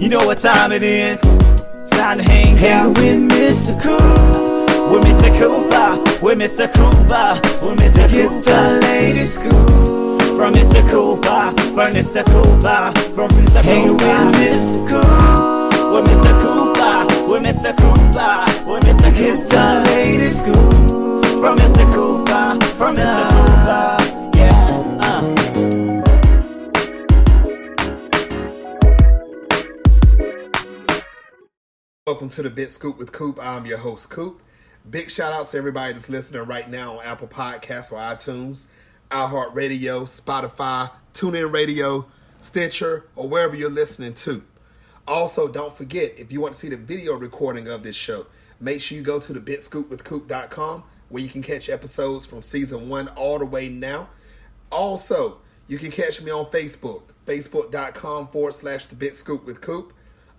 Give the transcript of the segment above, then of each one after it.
You know what time it is. Time to hang out with Mr. Coop. With Mr. Cooper. With Mr. Cooper. With Mr. Cooper. Get the latest scoop. From Mr. Cooper. From Mr. Cooper. From Mr. Cooper. Hang with Mr. Coop. With Mr. Cooper. With Mr. Cooper. With Mr. Cooper. Get the latest scoop. From Mr. Cooper. From Mr. Cooper. Welcome to the Big Scoop with Coop. I'm your host, Coop. Big shout outs to everybody that's listening right now on Apple Podcasts or iTunes, iHeartRadio, Spotify, TuneIn Radio, Stitcher, or wherever you're listening to. Also, don't forget, if you want to see the video recording of this show, make sure you go to thebigscoopwithcoop.com where you can catch episodes from season 1 all the way now. Also, you can catch me on Facebook, facebook.com/thebigscoopwithcoop.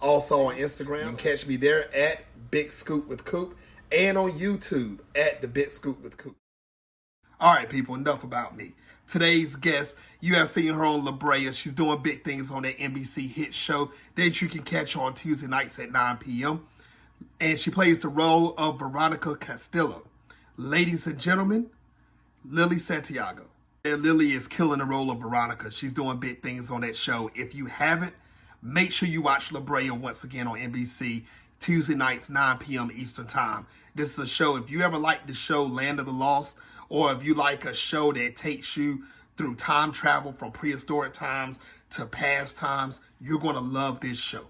Also on Instagram, you can catch me there at Big Scoop with Coop, and on YouTube at The Big Scoop with Coop. All right, people, enough about me. Today's guest, you have seen her on LaBrea. She's doing big things on that NBC hit show that you can catch on Tuesday nights at 9 p.m. And she plays the role of Veronica Castillo. Ladies and gentlemen, Lily Santiago. And Lily is killing the role of Veronica. She's doing big things on that show. If you haven't, make sure you watch LaBrea once again on NBC, Tuesday nights, 9 p.m. Eastern Time. This is a show, if you ever like the show Land of the Lost, or if you like a show that takes you through time travel from prehistoric times to past times, you're going to love this show.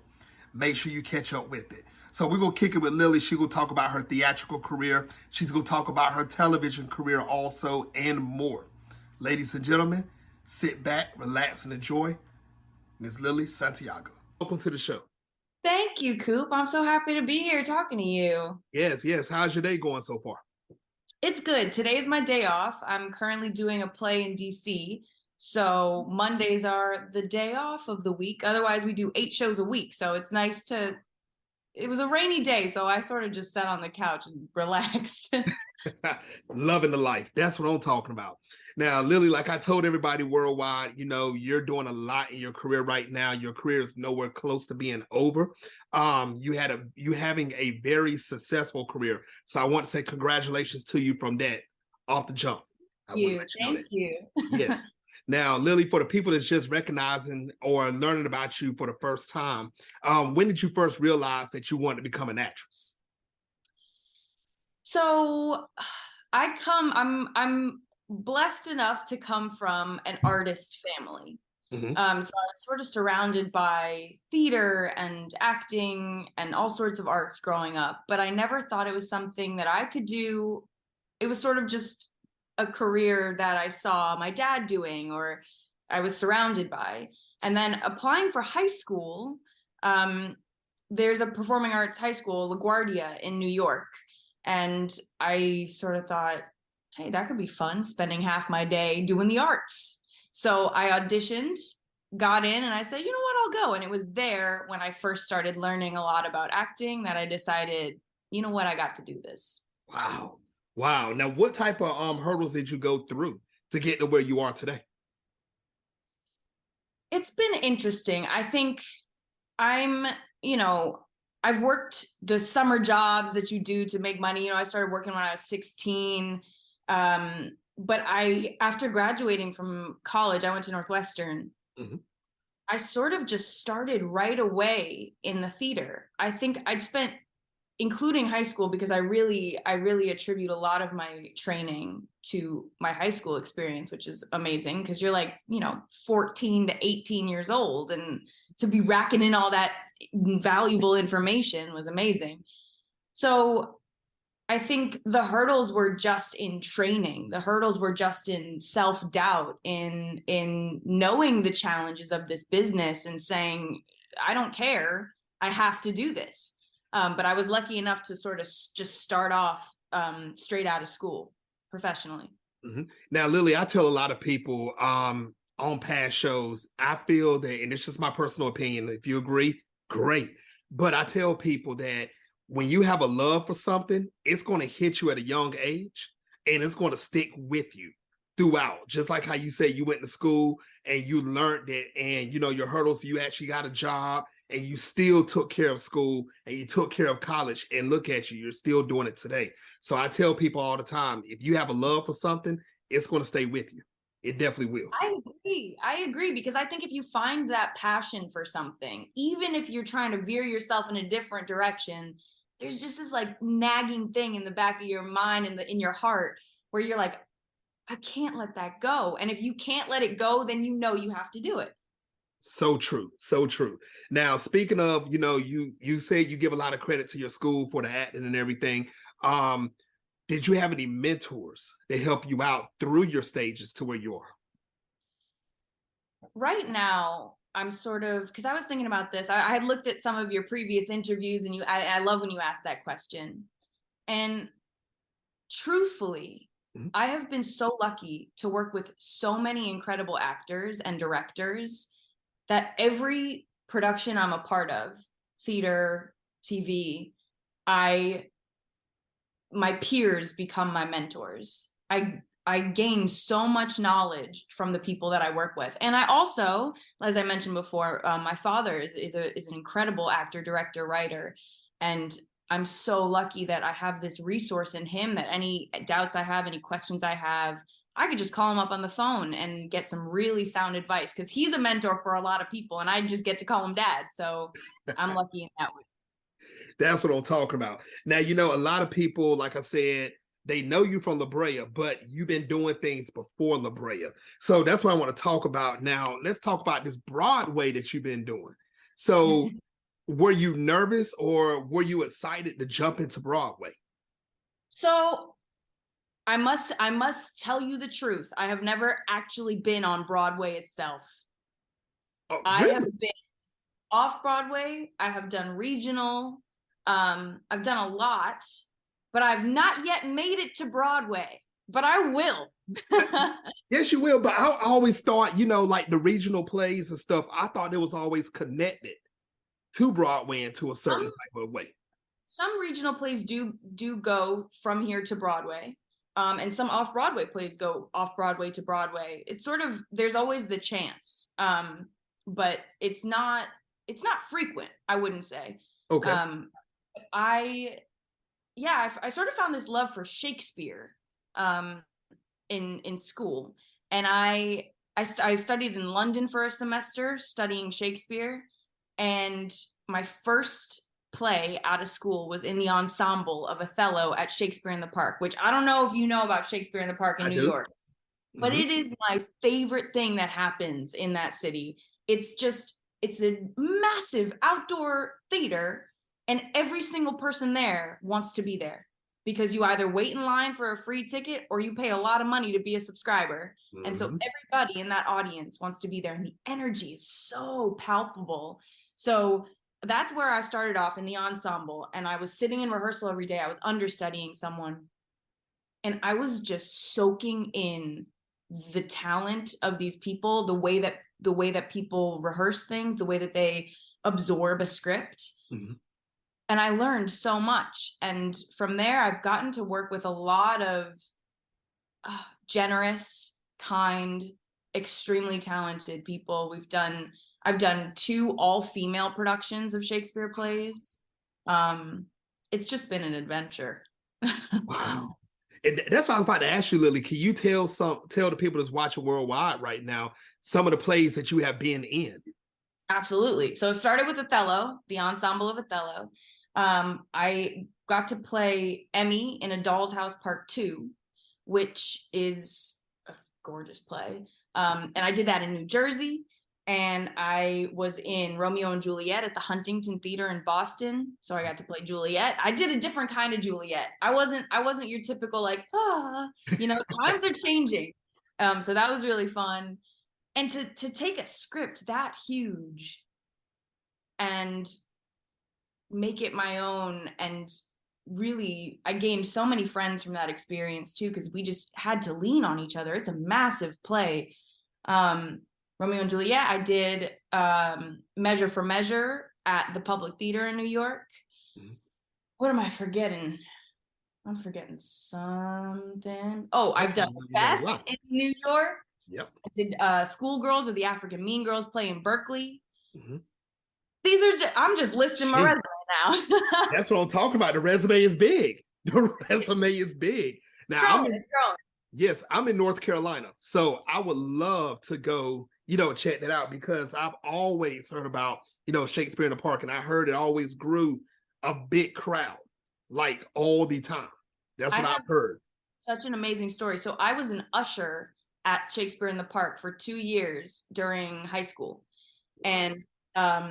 Make sure you catch up with it. So we're going to kick it with Lily. She's going to talk about her theatrical career. She's going to talk about her television career also, and more. Ladies and gentlemen, sit back, relax, and enjoy Ms. Lily Santiago. Welcome to the show. Thank you, Coop. I'm so happy to be here talking to you. Yes. How's your day going so far? It's good. Today's my day off. I'm currently doing a play in DC. So Mondays are the day off of the week. Otherwise, we do 8 shows a week. So it's nice to... It was a rainy day, so I sort of just sat on the couch and relaxed. Loving the life. That's what I'm talking about. Now, Lily, like I told everybody worldwide, you know, you're doing a lot in your career right now. Your career is nowhere close to being over. You having a very successful career. So I want to say congratulations to you from that off the jump. Thank you. Yes. Now, Lily, for the people that's just recognizing or learning about you for the first time, when did you first realize that you wanted to become an actress? So I'm blessed enough to come from an artist family. Mm-hmm. So I was sort of surrounded by theater and acting and all sorts of arts growing up, but I never thought it was something that I could do. It was sort of just a career that I saw my dad doing or I was surrounded by. And then applying for high school, there's a performing arts high school, LaGuardia in New York. And I sort of thought, hey, that could be fun, spending half my day doing the arts. So I auditioned, got in, and I said, you know what, I'll go. And it was there when I first started learning a lot about acting that I decided, you know what, I got to do this. Wow. Now, what type of hurdles did you go through to get to where you are today? It's been interesting. I think I've worked the summer jobs that you do to make money. You know, I started working when I was 16. But after graduating from college, I went to Northwestern. Mm-hmm. I sort of just started right away in the theater. I think I'd spent, including high school, because I really attribute a lot of my training to my high school experience, which is amazing because you're 14 to 18 years old, and to be racking in all that valuable information was amazing. So I think the hurdles were just in training. The hurdles were just in self-doubt, in knowing the challenges of this business and saying, I don't care, I have to do this. But I was lucky enough to sort of just start off straight out of school professionally. Mm-hmm. Now, Lily, I tell a lot of people on past shows, I feel that, and it's just my personal opinion, if you agree, great. But I tell people that when you have a love for something, it's going to hit you at a young age and it's going to stick with you throughout. Just like how you say you went to school and you learned it and, your hurdles, you actually got a job and you still took care of school and you took care of college, and look at you, you're still doing it today. So I tell people all the time, if you have a love for something, it's going to stay with you. It definitely will. I agree because I think if you find that passion for something, even if you're trying to veer yourself in a different direction, there's just this like nagging thing in the back of your mind and in your heart where you're like, I can't let that go. And if you can't let it go, then you know you have to do it. So true. So true. Now, speaking of, you said you give a lot of credit to your school for the acting and everything. Did you have any mentors that help you out through your stages to where you are? Right now, I'm sort of, because I was thinking about this. I had looked at some of your previous interviews, and I love when you ask that question. And truthfully, I have been so lucky to work with so many incredible actors and directors that every production I'm a part of, theater, TV, my peers become my mentors. I gain so much knowledge from the people that I work with. And I also, as I mentioned before, my father is an incredible actor, director, writer. And I'm so lucky that I have this resource in him that any doubts I have, any questions I have, I could just call him up on the phone and get some really sound advice because he's a mentor for a lot of people and I just get to call him dad. So I'm lucky in that way. That's what I'm talking about. Now, a lot of people, like I said, they know you from LaBrea, but you've been doing things before LaBrea. So that's what I want to talk about. Now, let's talk about this Broadway that you've been doing. So were you nervous or were you excited to jump into Broadway? So I must tell you the truth. I have never actually been on Broadway itself. Oh, I really? have been off Broadway. I have done regional. I've done a lot, but I've not yet made it to Broadway, but I will. Yes, you will. But I always thought, like the regional plays and stuff, I thought it was always connected to Broadway into a certain type of way. Some regional plays do go from here to Broadway. And some off-Broadway plays go off-Broadway to Broadway. It's sort of, there's always the chance. But it's not frequent, I wouldn't say. Okay. I sort of found this love for Shakespeare in school, and I studied in London for a semester studying Shakespeare, and my first play out of school was in the ensemble of Othello at Shakespeare in the Park, which I don't know if you know about Shakespeare in the Park in New York, but it is my favorite thing that happens in that city. It's a massive outdoor theater, and every single person there wants to be there because you either wait in line for a free ticket or you pay a lot of money to be a subscriber. And so everybody in that audience wants to be there, and the energy is so palpable. So that's where I started off in the ensemble, and I was sitting in rehearsal every day. I was understudying someone, and I was just soaking in the talent of these people, the way that people rehearse things, the way that they absorb a script. And I learned so much. And from there, I've gotten to work with a lot of generous, kind, extremely talented people. I've done 2 all-female productions of Shakespeare plays. It's just been an adventure. Wow. And that's what I was about to ask you, Lily. Can you tell the people that's watching worldwide right now some of the plays that you have been in? Absolutely. So it started with Othello, the ensemble of Othello. I got to play Emmy in A Doll's House Part 2, which is a gorgeous play. And I did that in New Jersey. And I was in Romeo and Juliet at the Huntington Theater in Boston. So I got to play Juliet. I did a different kind of Juliet. I wasn't your typical like, times are changing. So that was really fun. And to take a script that huge and make it my own, and really, I gained so many friends from that experience too, because we just had to lean on each other. It's a massive play. Romeo and Juliet, I did Measure for Measure at the Public Theater in New York. What am I forgetting? I'm forgetting something. Oh, I've done Beth in New York. Yep. I did Schoolgirls, or the African Mean Girls play in Berkeley. These are I'm just listing my resume now. That's what I'm talking about. The resume is big. The resume is big. Now It's growing. yes, I'm in North Carolina, so I would love to go, check that out because I've always heard about, Shakespeare in the Park, and I heard it always grew a big crowd, like all the time. That's what I've heard. Such an amazing story. So I was an usher at Shakespeare in the Park for 2 years during high school. And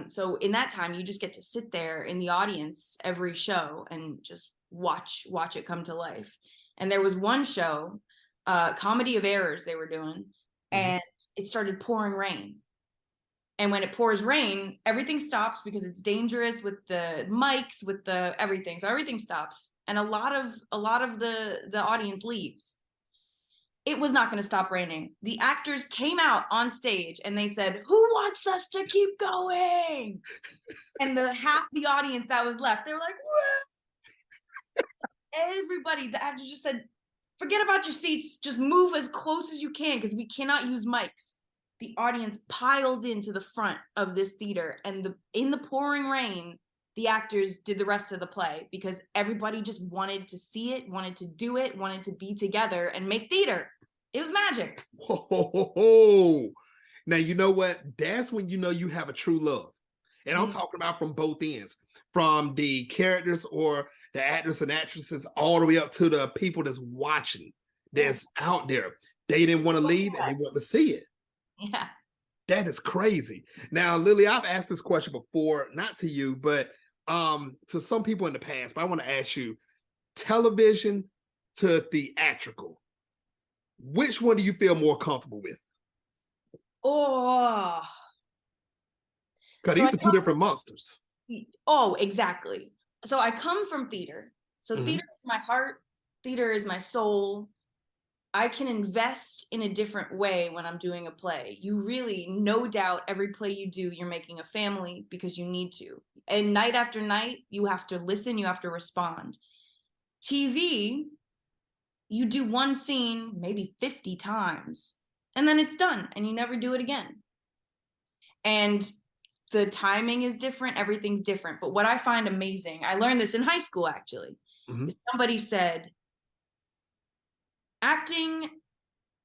so in that time, you just get to sit there in the audience every show and just watch it come to life. And there was one show, Comedy of Errors they were doing, and it started pouring rain. And when it pours rain, everything stops because it's dangerous with the mics, with the everything. So everything stops. And a lot of the audience leaves. It was not going to stop raining. The actors came out on stage and they said, "Who wants us to keep going?" And the half the audience that was left, they were like, "What?" Everybody, the actors just said, "Forget about your seats. Just move as close as you can because we cannot use mics." The audience piled into the front of this theater, and in the pouring rain, the actors did the rest of the play because everybody just wanted to see it, wanted to do it, wanted to be together and make theater. It was magic. Whoa. Now, you know what? That's when you have a true love. And I'm talking about from both ends, from the characters or the actors and actresses all the way up to the people that's watching, that's out there. They didn't want to leave and they want to see it. Yeah. That is crazy. Now, Lily, I've asked this question before, not to you, but to some people in the past, but I want to ask you, television to theatrical, which one do you feel more comfortable with? Oh. Because these are two different monsters. Oh, exactly. So I come from theater. So theater is my heart. Theater is my soul. I can invest in a different way when I'm doing a play. You really, no doubt, every play you do, you're making a family because you need to. And night after night, you have to listen, you have to respond. TV, you do one scene maybe 50 times, and then it's done, and you never do it again. And the timing is different, everything's different. But what I find amazing, I learned this in high school, actually. Somebody said, acting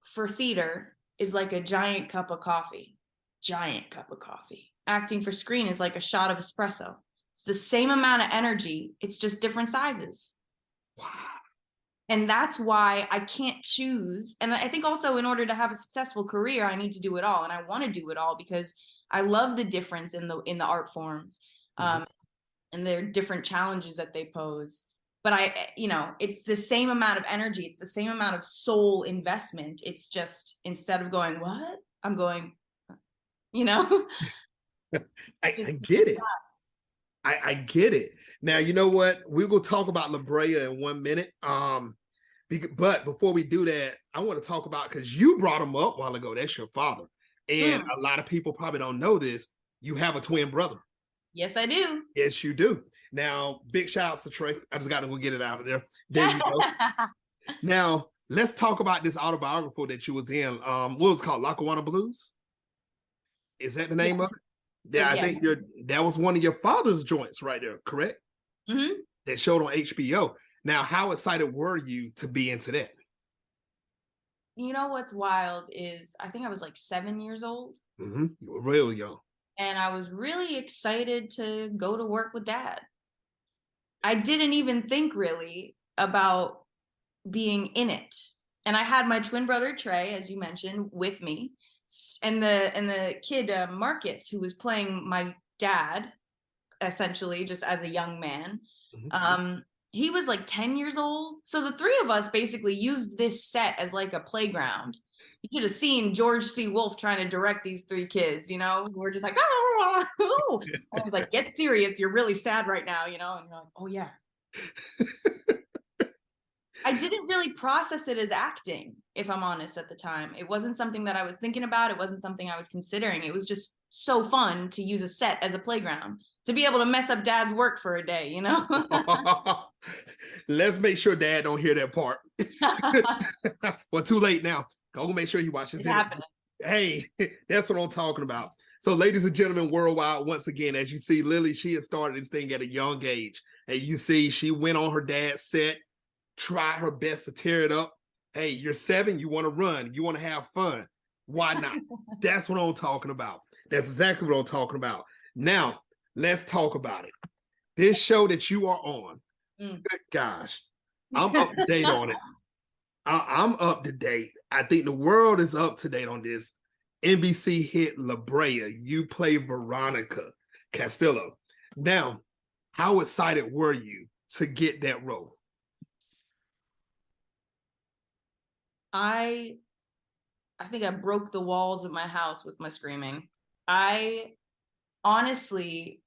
for theater is like a giant cup of coffee. Giant cup of coffee. Acting for screen is like a shot of espresso. It's the same amount of energy. It's just different sizes. Wow. And that's why I can't choose. And I think also in order to have a successful career, I need to do it all. And I want to do it all because I love the difference in the art forms. And there are different challenges that they pose. But it's the same amount of energy. It's the same amount of soul investment. It's just, instead of going, what? I'm going, I get it. I get it. Now, you know what? We will talk about LaBrea in 1 minute. But before we do that, I want to talk about, because you brought him up a while ago. That's your father. And a lot of people probably don't know this. You have a twin brother. Yes, I do. Yes, you do. Now, big shout outs to Trey. I just got to go get it out of there. There you go. Now, let's talk about this autobiography that you was in. What was it called? Lackawanna Blues? Is that the name of it? Yeah, I think that was one of your father's joints right there, correct? That showed on HBO. Now, how excited were you to be into that? You know what's wild is I think I was like 7 years old. You were real young. And I was really excited to go to work with Dad. I didn't even think really about being in it. And I had my twin brother, Trey, as you mentioned, with me. And the kid, Marcus, who was playing my dad, essentially, just as a young man. He was like 10 years old. So the three of us basically used this set as like a playground. You should have seen George C. Wolfe trying to direct these three kids, We're just like, oh, I was like, get serious. You're really sad right now, And you're like, oh, yeah. I didn't really process it as acting, if I'm honest, at the time. It wasn't something that I was thinking about. It wasn't something I was considering. It was just so fun to use a set as a playground, to be able to mess up Dad's work for a day, Let's make sure Dad don't hear that part. Well, too late now. Go make sure he watches it. Happening. Hey, that's what I'm talking about. So, ladies and gentlemen, worldwide, once again, as you see, Lily, she has started this thing at a young age. And you see, she went on her dad's set, tried her best to tear it up. Hey, you're 7, you want to run, you want to have fun. Why not? That's what I'm talking about. That's exactly what I'm talking about. Now, let's talk about it. This show that you are on, good gosh, I'm up to date on it. I'm up to date. I think the world is up to date on this. NBC hit LaBrea. You play Veronica Castillo. Now, how excited were you to get that role? I think I broke the walls of my house with my screaming. I honestly,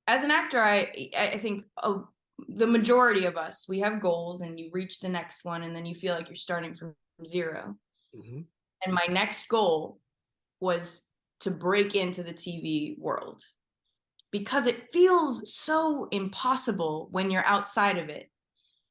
as an actor, I think the majority of us, we have goals and you reach the next one and then you feel like you're starting from 0. Mm-hmm. And my next goal was to break into the TV world because it feels so impossible when you're outside of it.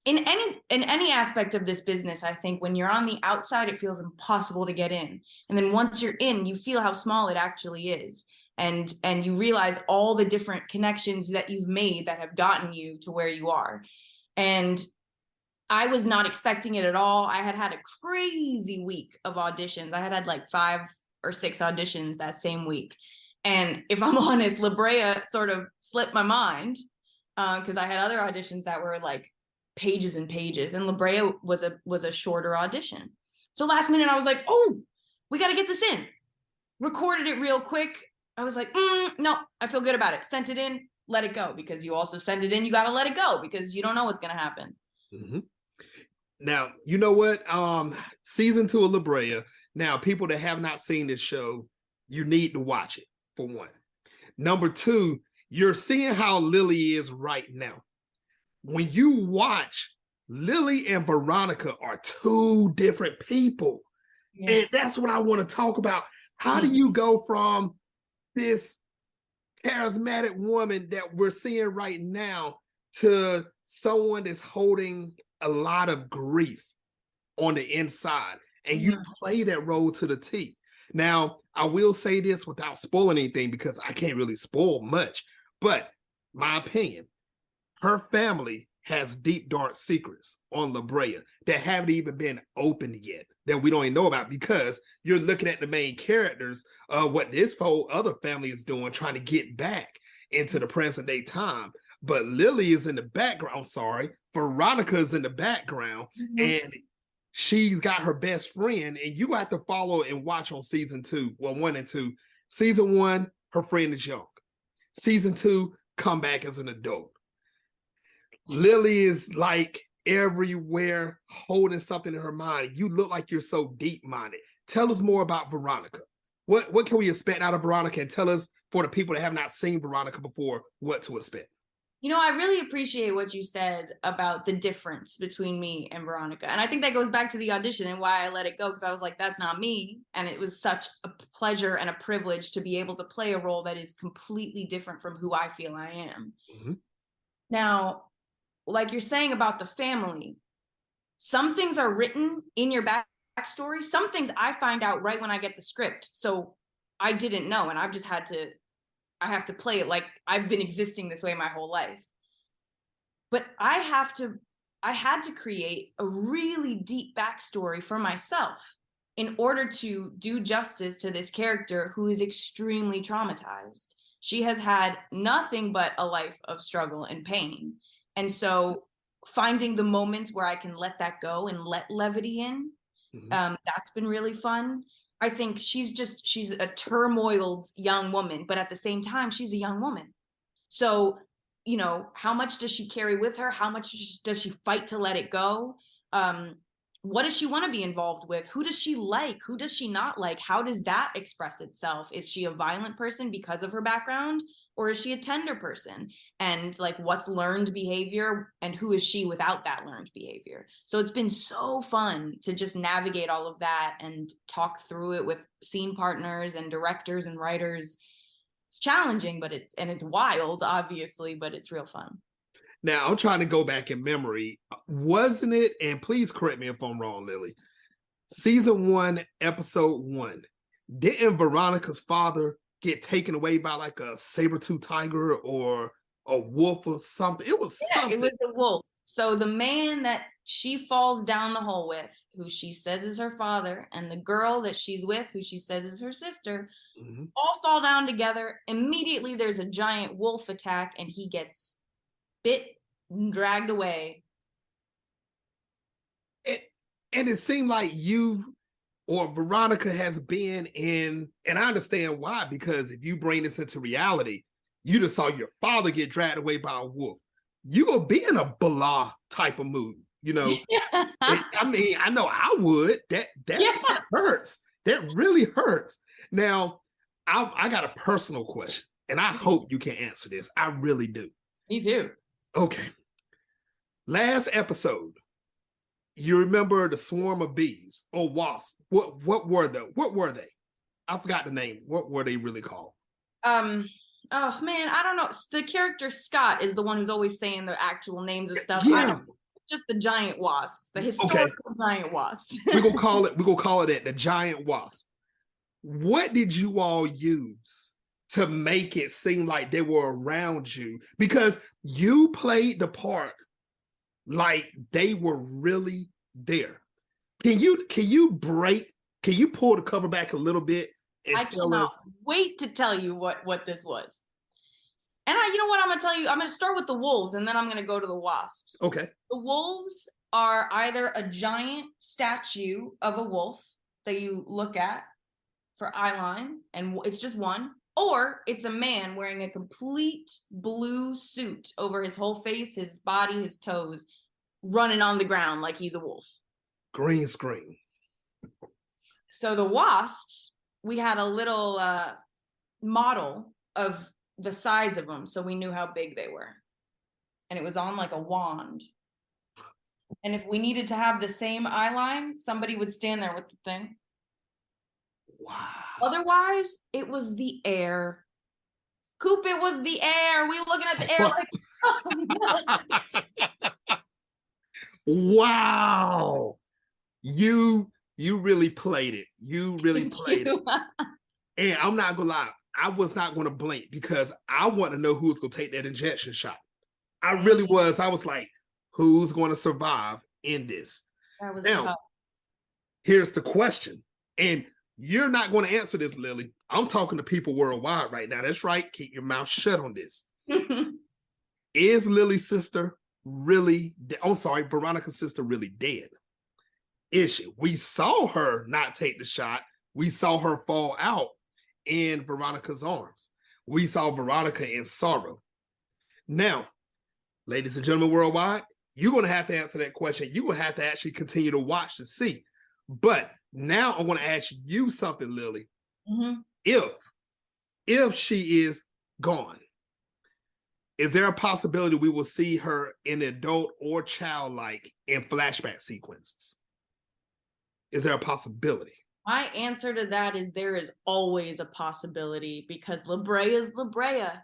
In any aspect of this business, I think when you're on the outside, it feels impossible to get in. And then once you're in, you feel how small it actually is. And you realize all the different connections that you've made that have gotten you to where you are. And I was not expecting it at all. I had a crazy week of auditions. I had like 5 or 6 auditions that same week. And if I'm honest, LaBrea sort of slipped my mind because I had other auditions that were like pages and pages, and LaBrea was a shorter audition. So last minute I was like, oh, we got to get this in. Recorded it real quick. I was like, no, I feel good about it. Sent it in, let it go, because you also send it in, you got to let it go because you don't know what's going to happen. Mm-hmm. Now, you know what? Season 2 of LaBrea. Now, people that have not seen this show, you need to watch it, for one. Number 2, you're seeing how Lily is right now. When you watch, Lily and Veronica are 2 different people. Yeah. And that's what I want to talk about. How do you go from this charismatic woman that we're seeing right now to someone that's holding a lot of grief on the inside, and you play that role to the T? Now, I will say this without spoiling anything because I can't really spoil much, but my opinion, her family has deep, dark secrets on LaBrea that haven't even been opened yet, that we don't even know about, because you're looking at the main characters of what this whole other family is doing, trying to get back into the present day time. But Lily is in the background. Sorry, Veronica is in the background, and she's got her best friend, and you have to follow and watch on season 2. Well, 1 and 2. Season 1, her friend is young. Season 2, come back as an adult. Lily is like everywhere, holding something in her mind. You look like you're so deep-minded. Tell us more about Veronica. What can we expect out of Veronica? And tell us, for the people that have not seen Veronica before, what to expect. You know, I really appreciate what you said about the difference between me and Veronica. And I think that goes back to the audition and why I let it go, because I was like, that's not me. And it was such a pleasure and a privilege to be able to play a role that is completely different from who I feel I am. Mm-hmm. Now, like you're saying about the family, some things are written in your backstory. Some things I find out right when I get the script. So I didn't know, and I have to play it like I've been existing this way my whole life. But I had to create a really deep backstory for myself in order to do justice to this character who is extremely traumatized. She has had nothing but a life of struggle and pain. And so finding the moments where I can let that go and let levity in, that's been really fun. I think she's a turmoiled young woman, but at the same time, she's a young woman. So, you know, how much does she carry with her? How much does she fight to let it go? What does she want to be involved with? Who does she like? Who does she not like? How does that express itself? Is she a violent person because of her background? Or is she a tender person? And like, what's learned behavior and who is she without that learned behavior? So it's been so fun to just navigate all of that and talk through it with scene partners and directors and writers. It's challenging, but it's wild, obviously, but it's real fun. Now, I'm trying to go back in memory. Wasn't it, and please correct me if I'm wrong, Lily, season 1, episode 1, didn't Veronica's father get taken away by like a saber-tooth tiger or a wolf or something? It was Yeah, something. it was a wolf. So the man that she falls down the hole with, who she says is her father, and the girl that she's with, who she says is her sister, all fall down together. Immediately there's a giant wolf attack and he gets bit and dragged away. And it seemed like you or Veronica has been in, and I understand why, because if you bring this into reality, you just saw your father get dragged away by a wolf. You gonna be in a blah type of mood, you know. I mean, I know I would. That hurts. That really hurts. Now, I got a personal question, and I hope you can answer this. I really do. Me too. Okay. Last episode, you remember the swarm of bees or wasps? What were they? What were they? I forgot the name. What were they really called? Oh man, I don't know. The character Scott is the one who's always saying the actual names of stuff. Yeah. Just the giant wasps, the historical giant wasps. We're gonna call it that, the giant wasp. What did you all use to make it seem like they were around you? Because you played the part like they were really there. Can you pull the cover back a little bit and I tell cannot us? wait to tell you what this was. And you know what I'm gonna tell you? I'm gonna start with the wolves and then I'm gonna go to the wasps. Okay. The wolves are either a giant statue of a wolf that you look at for eyeline, and it's just one, or it's a man wearing a complete blue suit over his whole face, his body, his toes, running on the ground like he's a wolf. Green screen. So the wasps, we had a little model of the size of them, so we knew how big they were. And it was on like a wand. And if we needed to have the same eye line, somebody would stand there with the thing. Wow. Otherwise, it was the air. Coop, it was the air. We were looking at the air like, wow. You really played it. You really played it. And I'm not gonna lie, I was not gonna blink because I want to know who's gonna take that injection shot. I really was. I was like, who's gonna survive in this? That was now, tough. Here's the question. And you're not going to answer this, Lily. I'm talking to people worldwide right now. That's right. Keep your mouth shut on this. Is Lily's sister really Veronica's sister really dead? Is she? We saw her not take the shot. We saw her fall out in Veronica's arms. We saw Veronica in sorrow. Now, ladies and gentlemen worldwide, you're going to have to answer that question. You're going to have to actually continue to watch to see. But now I want to ask you something, Lily. Mm-hmm. If she is gone, is there a possibility we will see her in adult or childlike in flashback sequences? Is there a possibility? My answer to that is there is always a possibility, because LaBrea is LaBrea.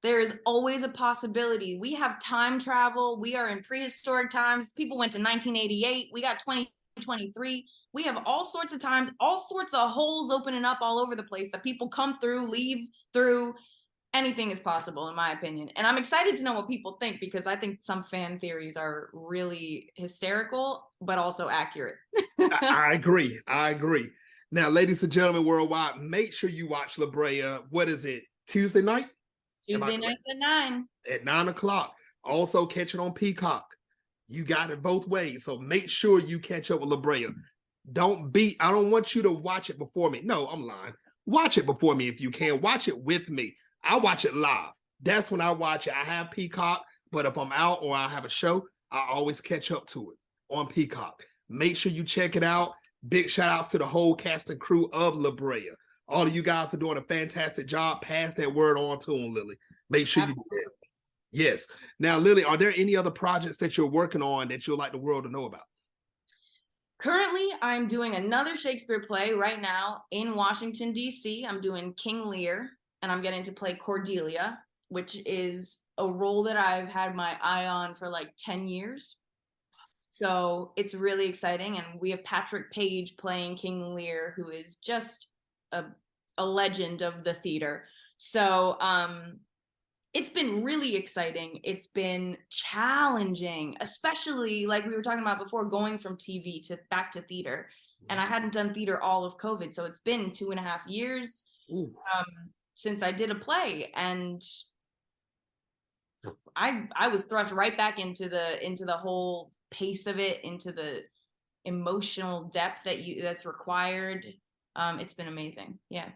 There is always a possibility. We have time travel. We are in prehistoric times. People went to 1988. We got 2023. We have all sorts of times, all sorts of holes opening up all over the place that people come through, leave through. Anything is possible, in my opinion. And I'm excited to know what people think, because I think some fan theories are really hysterical, but also accurate. I agree. Now, ladies and gentlemen worldwide, make sure you watch LaBrea. What is it? Tuesday night? Tuesday nights at 9. At 9 o'clock. Also catch it on Peacock. You got it both ways. So make sure you catch up with LaBrea. I don't want you to watch it before me. No, I'm lying. Watch it before me if you can. Watch it with me. I watch it live. That's when I watch it. I have Peacock, but if I'm out or I have a show, I always catch up to it on Peacock. Make sure you check it out. Big shout outs to the whole cast and crew of LaBrea. All of you guys are doing a fantastic job. Pass that word on to them, Lily. Make sure you do that. Yes. Now, Lily, are there any other projects that you're working on that you'd like the world to know about? Currently, I'm doing another Shakespeare play right now in Washington, D.C. I'm doing King Lear, and I'm getting to play Cordelia, which is a role that I've had my eye on for like 10 years. So it's really exciting. And we have Patrick Page playing King Lear, who is just a legend of the theater. So it's been really exciting. It's been challenging, especially like we were talking about before, going from TV to back to theater. And I hadn't done theater all of COVID. So it's been 2.5 years since I did a play. And I was thrust right back into the whole pace of it, into the emotional depth that's required. It's been amazing. Yeah.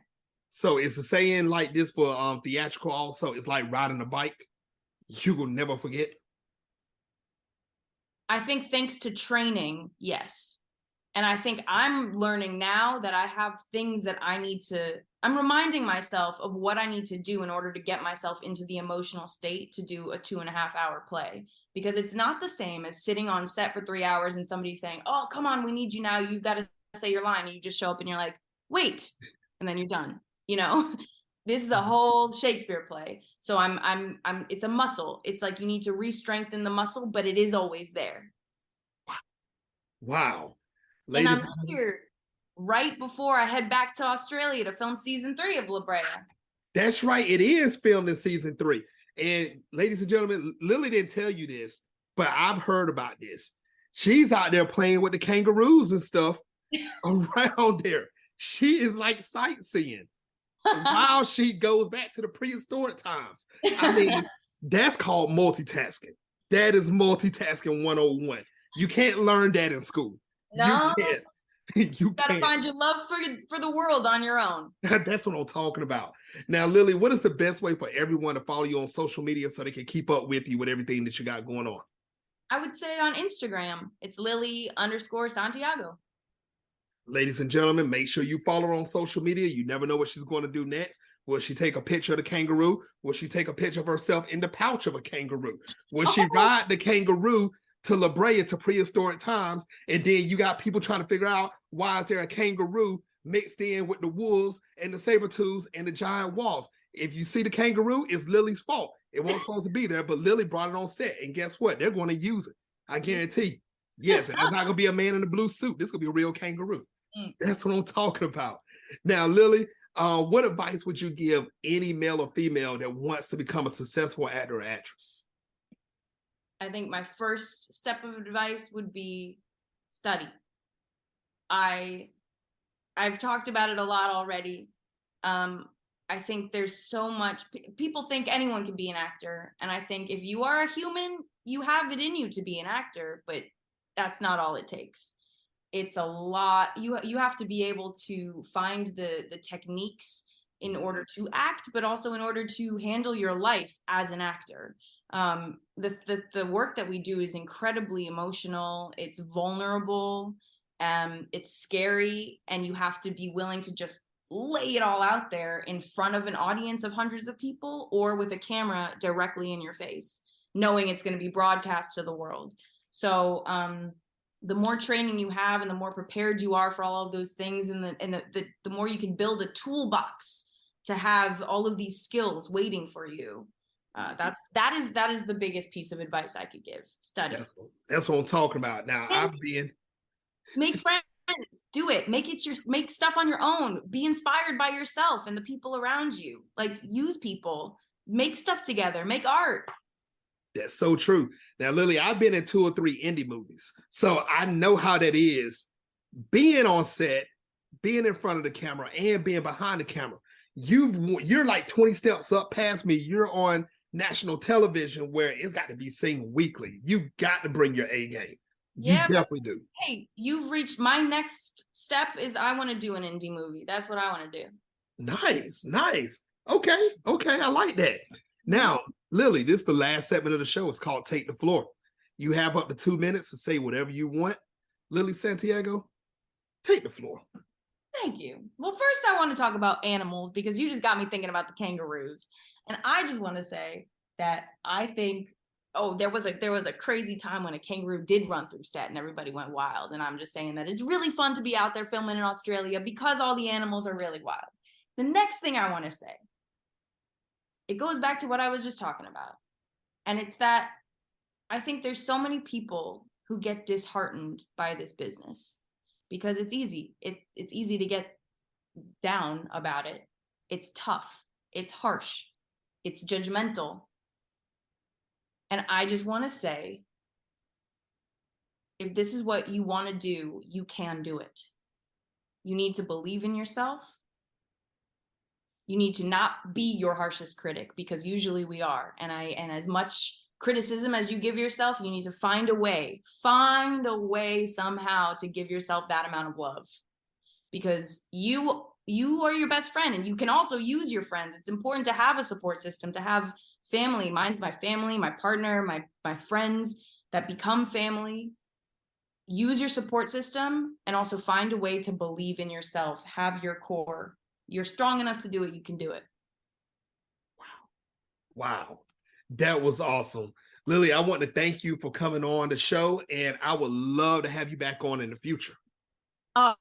So it's a saying like this for theatrical also. It's like riding a bike. You will never forget. I think thanks to training, yes. And I think I'm learning now that I have things that I'm reminding myself of what I need to do in order to get myself into the emotional state to do a 2.5-hour play. Because it's not the same as sitting on set for 3 hours and somebody saying, oh, come on, we need you now. You've got to say your line. And you just show up and you're like, wait, and then you're done. This is a whole Shakespeare play. So it's a muscle. It's like you need to re-strengthen the muscle, but it is always there. Wow. Ladies, and I'm here right before I head back to Australia to film season 3 of LaBrea. That's right. It is filmed in season 3. And ladies and gentlemen, Lily didn't tell you this, but I've heard about this. She's out there playing with the kangaroos and stuff around there. She is like sightseeing while she goes back to the prehistoric times. I mean, that's called multitasking. That is multitasking 101. You can't learn that in school. No, you can't. You gotta find your love for the world on your own. That's what I'm talking about. Now, Lily, what is the best way for everyone to follow you on social media so they can keep up with you with everything that you got going on? I would say on Instagram, it's Lily_Santiago. Ladies and gentlemen, make sure you follow her on social media. You never know what she's going to do next. Will she take a picture of the kangaroo? Will she take a picture of herself in the pouch of a kangaroo? Will she ride the kangaroo to LaBrea to prehistoric times? And then you got people trying to figure out, why is there a kangaroo mixed in with the wolves and the saber-tooths and the giant wolves? If you see the kangaroo, it's Lily's fault. It wasn't supposed to be there, but Lily brought it on set. And guess what? They're going to use it. I guarantee you. Yes, and there's not going to be a man in a blue suit. This is going to be a real kangaroo. That's what I'm talking about. Now, Lily, what advice would you give any male or female that wants to become a successful actor or actress? I think my first step of advice would be study. I've talked about it a lot already. I think there's so much, people think anyone can be an actor. And I think if you are a human, you have it in you to be an actor, but that's not all it takes. It's a lot. You have to be able to find the techniques in order to act, but also in order to handle your life as an actor. The work that we do is incredibly emotional. It's vulnerable. It's scary, and you have to be willing to just lay it all out there in front of an audience of hundreds of people, or with a camera directly in your face, knowing it's going to be broadcast to the world. So the more training you have and the more prepared you are for all of those things, and the more you can build a toolbox to have all of these skills waiting for you. That is the biggest piece of advice I could give. Study. That's what I'm talking about. Now, make friends. Do it. Make stuff on your own. Be inspired by yourself and the people around you. Like, use people. Make stuff together. Make art. That's so true. Now, Lily, I've been in 2 or 3 indie movies, so I know how that is. Being on set, being in front of the camera, and being behind the camera. You're like 20 steps up past me. You're on national television where it's got to be seen weekly. You've got to bring your A game. Yeah, you definitely do. Hey, you've reached my next step. Is I want to do an indie movie. That's what I want to do. Nice. Okay, I like that. Now, Lily, this is the last segment of the show. It's called Take the Floor. You have up to 2 minutes to say whatever you want. Lily Santiago, take the floor. Thank you. Well, first I want to talk about animals, because you just got me thinking about the kangaroos. And I just want to say that I think, there was a crazy time when a kangaroo did run through set and everybody went wild. And I'm just saying that it's really fun to be out there filming in Australia because all the animals are really wild. The next thing I want to say, it goes back to what I was just talking about. And it's that I think there's so many people who get disheartened by this business because it's easy. It's easy to get down about it. It's tough. It's harsh. It's judgmental. And I just want to say, if this is what you want to do, you can do it. You need to believe in yourself. You need to not be your harshest critic, because usually we are. And as much criticism as you give yourself, you need to find a way somehow to give yourself that amount of love, because you are your best friend, and you can also use your friends. It's important to have a support system, to have family. Mine's my family, my partner, my friends that become family. Use your support system, and also find a way to believe in yourself. Have your core. You're strong enough to do it. You can do it. Wow. That was awesome. Lily, I want to thank you for coming on the show, and I would love to have you back on in the future. Oh,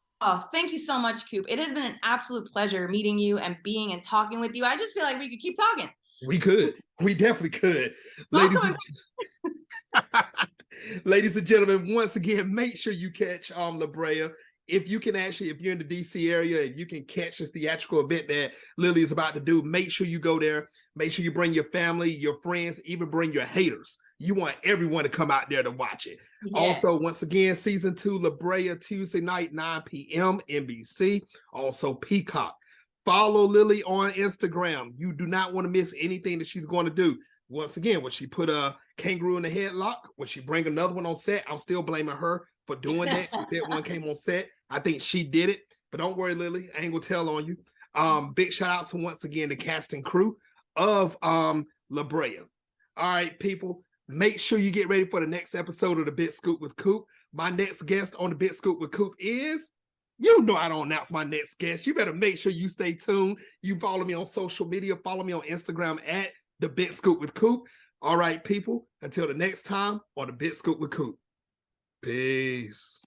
thank you so much, Coop. It has been an absolute pleasure meeting you and being and talking with you. I just feel like we could keep talking. We could. We definitely could. Ladies and gentlemen, once again, make sure you catch LaBrea. If you're in the DC area and you can catch this theatrical event that Lily is about to do, make sure you go there. Make sure you bring your family, your friends, even bring your haters. You want everyone to come out there to watch it. Yeah. Also, once again, season 2, LaBrea, Tuesday night, 9 p.m. NBC. Also, Peacock. Follow Lily on Instagram. You do not want to miss anything that she's going to do. Once again, when she put a kangaroo in the headlock, when she bring another one on set, I'm still blaming her for doing that. She said one came on set. I think she did it. But don't worry, Lily. I ain't gonna tell on you. Big shout outs to once again the cast and crew of LaBrea. All right, people. Make sure you get ready for the next episode of the Big Scoop with Coop. My next guest on the Big Scoop with Coop is, you know I don't announce my next guest. You better make sure you stay tuned. You follow me on social media. Follow me on Instagram at the Big Scoop with Coop. All right, people. Until the next time on the Big Scoop with Coop. Peace.